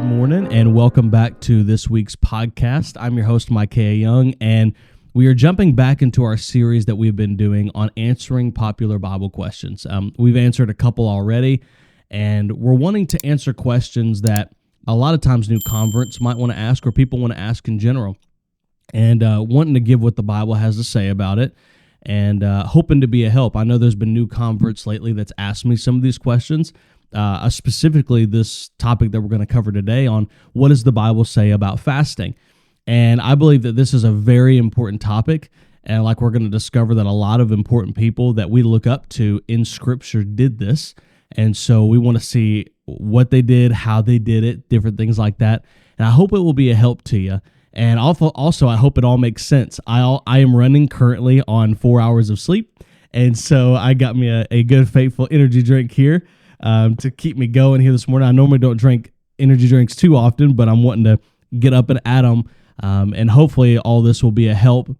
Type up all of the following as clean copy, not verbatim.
Good morning and welcome back to this week's podcast. I'm your host, Micaiah Young, and we are jumping back into our series that we've been doing on answering popular Bible questions. We've answered a couple already, and we're wanting to answer questions that a lot of times new converts might want to ask or people want to ask in general, and wanting to give what the Bible has to say about it, and hoping to be a help. I know there's been new converts lately that's asked me some of these questions, specifically this topic that we're going to cover today on what does the Bible say about fasting. And I believe that this is a very important topic, and like we're going to discover that a lot of important people that we look up to in Scripture did this, and so we want to see what they did, how they did it, different things like that, and I hope it will be a help to you. And also I hope it all makes sense. I am running currently on 4 hours of sleep, and so I got me a good, faithful energy drink here to keep me going here this morning. I normally don't drink energy drinks too often, but I'm wanting to get up and at them, and hopefully all this will be a help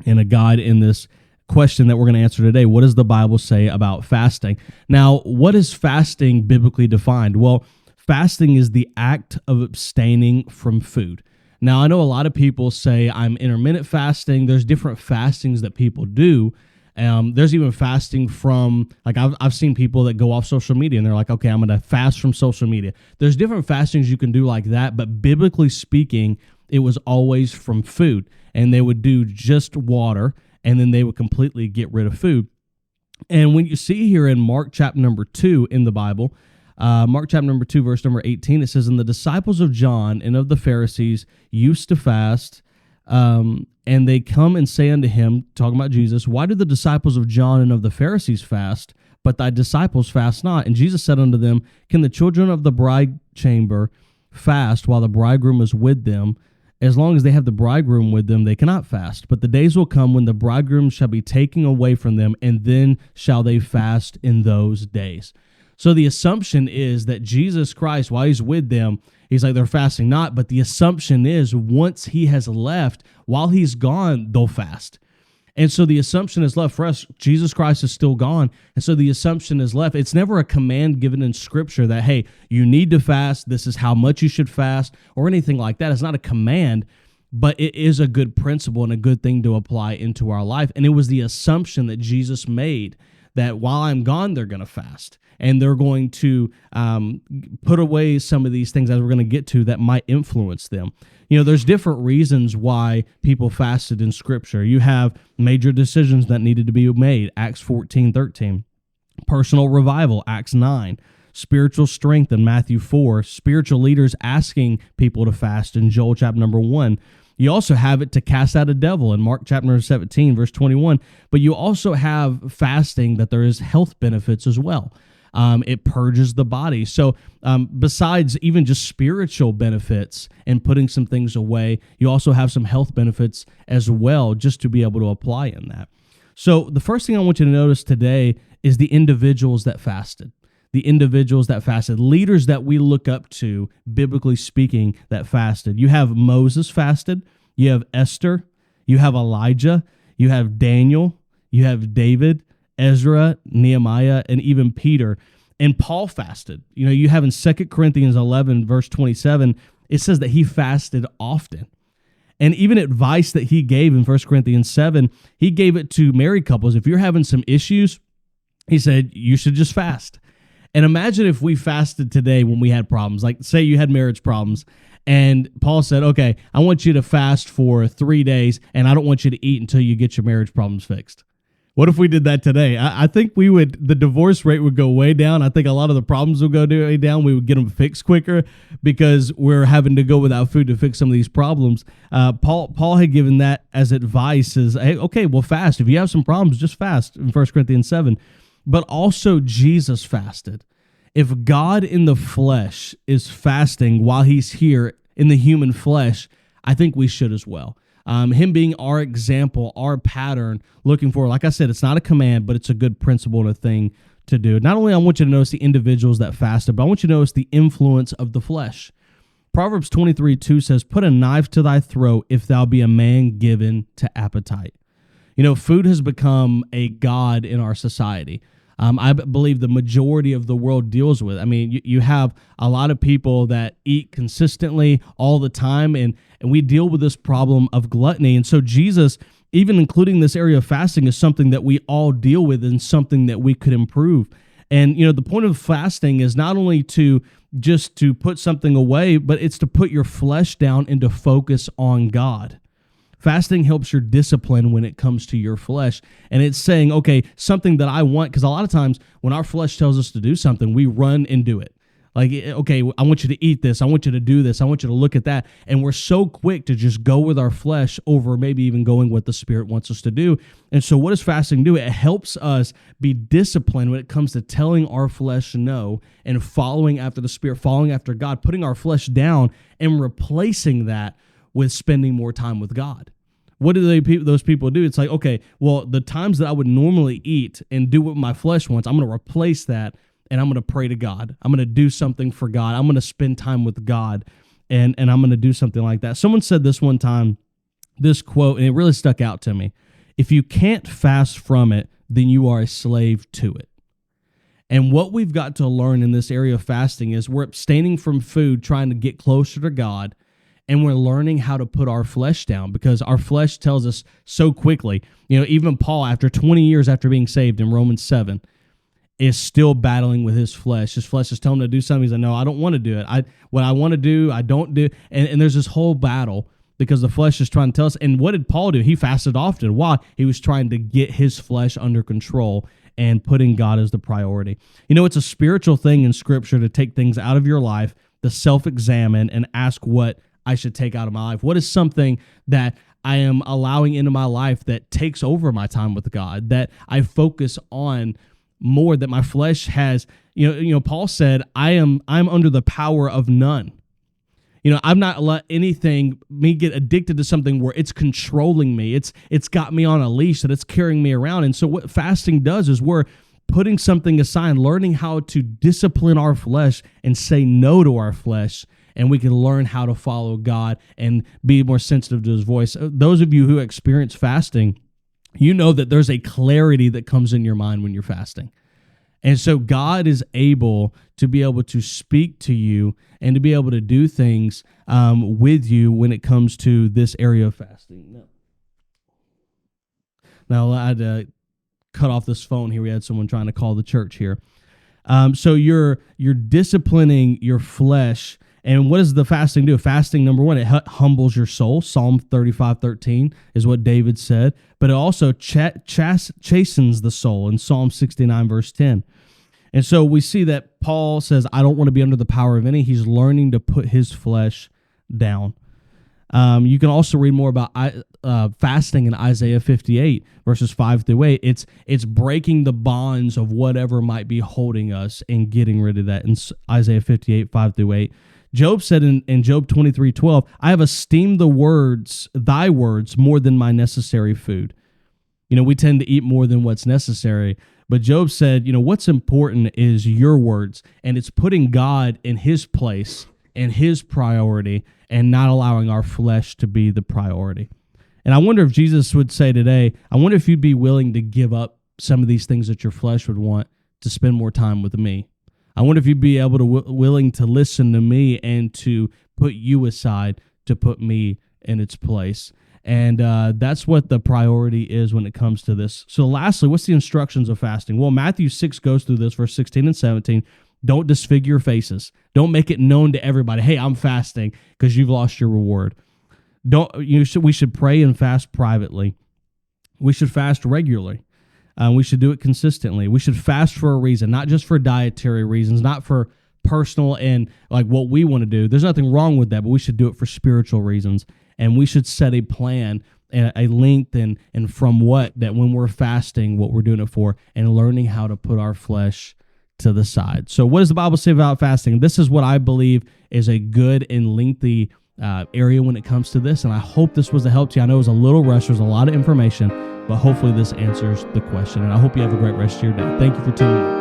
and a guide in this question that we're going to answer today. What does the Bible say about fasting? Now, what is fasting biblically defined? Well, fasting is the act of abstaining from food. Now, I know a lot of people say I'm intermittent fasting. There's different fastings that people do. There's even fasting from, like I've seen people that go off social media and they're like, okay, I'm going to fast from social media. There's different fastings you can do like that, but biblically speaking, it was always from food, and they would do just water, and then they would completely get rid of food. And when you see here in Mark chapter number 2 in the Bible, Mark chapter number 2, verse number 18, it says, "And the disciples of John and of the Pharisees used to fast, and they come and say unto him," talking about Jesus, "Why do the disciples of John and of the Pharisees fast, but thy disciples fast not? And Jesus said unto them, Can the children of the bride chamber fast while the bridegroom is with them? As long as they have the bridegroom with them, they cannot fast. But the days will come when the bridegroom shall be taken away from them, and then shall they fast in those days." So the assumption is that Jesus Christ, while he's with them, he's like, they're fasting not, but the assumption is once he has left, while he's gone, they'll fast. And so the assumption is left for us, Jesus Christ is still gone, and so the assumption is left. It's never a command given in Scripture that, hey, you need to fast, this is how much you should fast, or anything like that. It's not a command, but it is a good principle and a good thing to apply into our life. And it was the assumption that Jesus made that while I'm gone, they're going to fast. And they're going to put away some of these things, as we're going to get to, that might influence them. You know, there's different reasons why people fasted in Scripture. You have major decisions that needed to be made, Acts 14:13. Personal revival, Acts 9. Spiritual strength in Matthew 4. Spiritual leaders asking people to fast in Joel chapter number 1. You also have it to cast out a devil in Mark chapter 17, verse 21. But you also have fasting that there is health benefits as well. It purges the body. So besides even just spiritual benefits and putting some things away, you also have some health benefits as well, just to be able to apply in that. So the first thing I want you to notice today is the individuals that fasted. The individuals that fasted, leaders that we look up to, biblically speaking, that fasted. You have Moses fasted, you have Esther, you have Elijah, you have Daniel, you have David, Ezra, Nehemiah, and even Peter. And Paul fasted. You know, you have in 2 Corinthians 11, verse 27, it says that he fasted often. And even advice that he gave in 1 Corinthians 7, he gave it to married couples. If you're having some issues, he said, you should just fast. And imagine if we fasted today when we had problems. Like, say you had marriage problems, and Paul said, okay, I want you to fast for 3 days, and I don't want you to eat until you get your marriage problems fixed. What if we did that today? I think the divorce rate would go way down. I think a lot of the problems would go way down. We would get them fixed quicker because we're having to go without food to fix some of these problems. Paul had given that as advice, as, hey, okay, well, fast. If you have some problems, just fast in 1 Corinthians 7. But also Jesus fasted. If God in the flesh is fasting while he's here in the human flesh, I think we should as well. Him being our example, our pattern, looking for, like I said, it's not a command, but it's a good principle and a thing to do. Not only I want you to notice the individuals that fasted, but I want you to notice the influence of the flesh. Proverbs 23:2 says, "Put a knife to thy throat if thou be a man given to appetite." You know, food has become a god in our society. I believe the majority of the world deals with. I mean, you have a lot of people that eat consistently all the time, and we deal with this problem of gluttony. And so Jesus, even including this area of fasting, is something that we all deal with and something that we could improve. And, the point of fasting is not only to just to put something away, but it's to put your flesh down and to focus on God. Fasting helps your discipline when it comes to your flesh. And it's saying, okay, something that I want, because a lot of times when our flesh tells us to do something, we run and do it. Like, okay, I want you to eat this. I want you to do this. I want you to look at that. And we're so quick to just go with our flesh over maybe even going what the Spirit wants us to do. And so what does fasting do? It helps us be disciplined when it comes to telling our flesh no and following after the Spirit, following after God, putting our flesh down and replacing that with spending more time with God. What do those people do? It's like, okay, well, the times that I would normally eat and do what my flesh wants, I'm going to replace that. And I'm going to pray to God. I'm going to do something for God. I'm going to spend time with God, and I'm going to do something like that. Someone said this one time, this quote, and it really stuck out to me. If you can't fast from it, then you are a slave to it. And what we've got to learn in this area of fasting is we're abstaining from food, trying to get closer to God, and we're learning how to put our flesh down, because our flesh tells us so quickly. Even Paul, after 20 years after being saved in Romans 7, is still battling with his flesh. His flesh is telling him to do something. He's like, no, I don't want to do it. What I want to do, I don't do. And there's this whole battle because the flesh is trying to tell us. And what did Paul do? He fasted often. Why? He was trying to get his flesh under control and putting God as the priority. It's a spiritual thing in Scripture to take things out of your life, to self-examine and ask what I should take out of my life. What is something that I am allowing into my life that takes over my time with God, that I focus on more, that my flesh has, Paul said, I'm under the power of none. I've not let me get addicted to something where it's controlling me. It's got me on a leash, that it's carrying me around. And so what fasting does is we're putting something aside, learning how to discipline our flesh and say no to our flesh. And we can learn how to follow God and be more sensitive to his voice. Those of you who experience fasting, you know that there's a clarity that comes in your mind when you're fasting. And so God is able to speak to you and to be able to do things with you when it comes to this area of fasting. Now I had to cut off this phone here. We had someone trying to call the church here. So you're disciplining your flesh. And what does the fasting do? Fasting, number one, it humbles your soul. Psalm 35:13 is what David said. But it also chastens the soul in Psalm 69, verse 10. And so we see that Paul says, I don't want to be under the power of any. He's learning to put his flesh down. You can also read more about fasting in Isaiah 58, verses 5-8. It's breaking the bonds of whatever might be holding us and getting rid of that in Isaiah 58, 5-8. Job said in Job 23:12, I have esteemed thy words more than my necessary food. We tend to eat more than what's necessary. But Job said, what's important is your words. And it's putting God in his place and his priority and not allowing our flesh to be the priority. And I wonder if Jesus would say today, I wonder if you'd be willing to give up some of these things that your flesh would want to spend more time with me. I wonder if you'd be able to willing to listen to me and to put you aside to put me in its place. And that's what the priority is when it comes to this. So lastly, what's the instructions of fasting? Well, Matthew 6 goes through this, verse 16 and 17. Don't disfigure your faces. Don't make it known to everybody, hey, I'm fasting, because you've lost your reward. We should pray and fast privately. We should fast regularly. We should do it consistently. We should fast for a reason, not just for dietary reasons, not for personal and like what we want to do. There's nothing wrong with that, but we should do it for spiritual reasons. And we should set a plan, a length and from that when we're fasting, what we're doing it for, and learning how to put our flesh to the side. So what does the Bible say about fasting? This is what I believe is a good and lengthy area when it comes to this. And I hope this was a help to you. I know it was a little rush. There's a lot of information, but hopefully this answers the question. And I hope you have a great rest of your day. Thank you for tuning in.